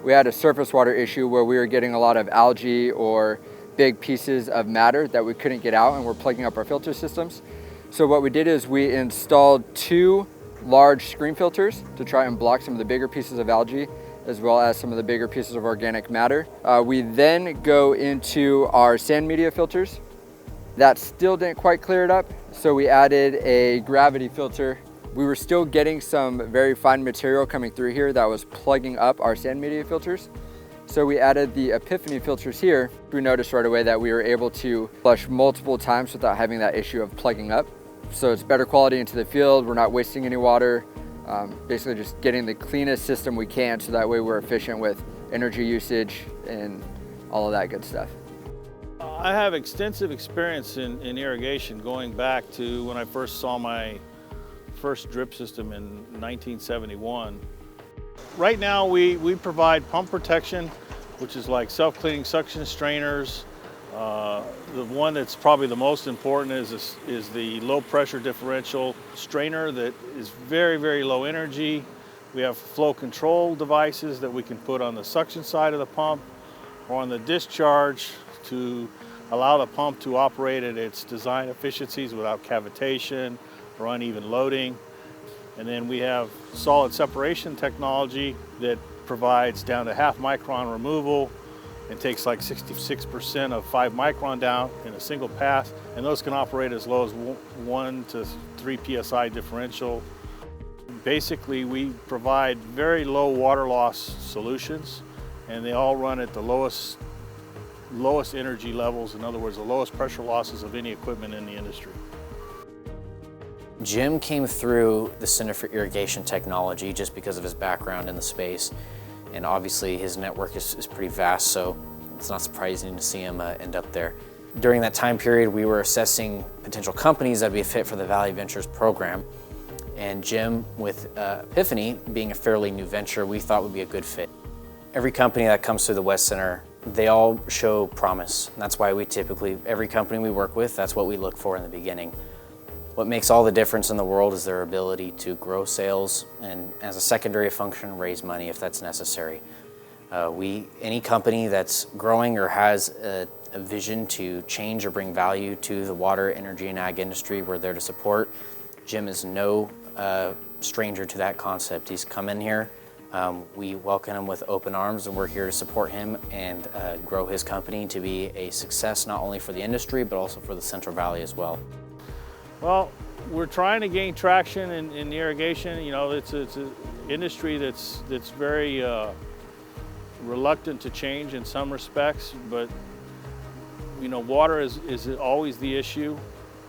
we had a surface water issue where we were getting a lot of algae or big pieces of matter that we couldn't get out and were plugging up our filter systems. So what we did is we installed 2 large screen filters to try and block some of the bigger pieces of algae as well as some of the bigger pieces of organic matter. We then go into our sand media filters. That still didn't quite clear it up, so we added a gravity filter. We were still getting some very fine material coming through here that was plugging up our sand media filters. So we added the Epiphene filters here. We noticed right away that we were able to flush multiple times without having that issue of plugging up. So it's better quality into the field. We're not wasting any water. Basically just getting the cleanest system we can so that way we're efficient with energy usage and all of that good stuff. I have extensive experience in irrigation going back to when I first saw my first drip system in 1971. Right now we provide pump protection, which is like self-cleaning suction strainers. The one that's probably the most important is the low pressure differential strainer that is very, very low energy. We have flow control devices that we can put on the suction side of the pump or on the discharge to allow the pump to operate at its design efficiencies without cavitation or uneven loading. And then we have solid separation technology that provides down to half micron removal. It takes like 66% of 5 micron down in a single pass, and those can operate as low as 1 to 3 psi differential. Basically, we provide very low water loss solutions, and they all run at the lowest energy levels, in other words, the lowest pressure losses of any equipment in the industry. Jim came through the Center for Irrigation Technology just because of his background in the space. And obviously his network is pretty vast, so it's not surprising to see him end up there. During that time period, we were assessing potential companies that would be a fit for the Valley Ventures program. And Jim, with Epiphene being a fairly new venture, we thought would be a good fit. Every company that comes through the West Center, they all show promise. And that's why every company we work with, that's what we look for in the beginning. What makes all the difference in the world is their ability to grow sales and, as a secondary function, raise money if that's necessary. Any company that's growing or has a vision to change or bring value to the water, energy, and ag industry, we're there to support. Jim is no stranger to that concept. He's come in here. We welcome him with open arms, and we're here to support him and grow his company to be a success not only for the industry but also for the Central Valley as well. Well, we're trying to gain traction in irrigation. You know, it's an industry that's very reluctant to change in some respects, but you know, water is always the issue,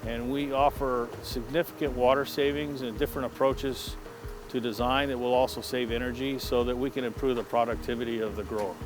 and we offer significant water savings and different approaches to design that will also save energy so that we can improve the productivity of the grower.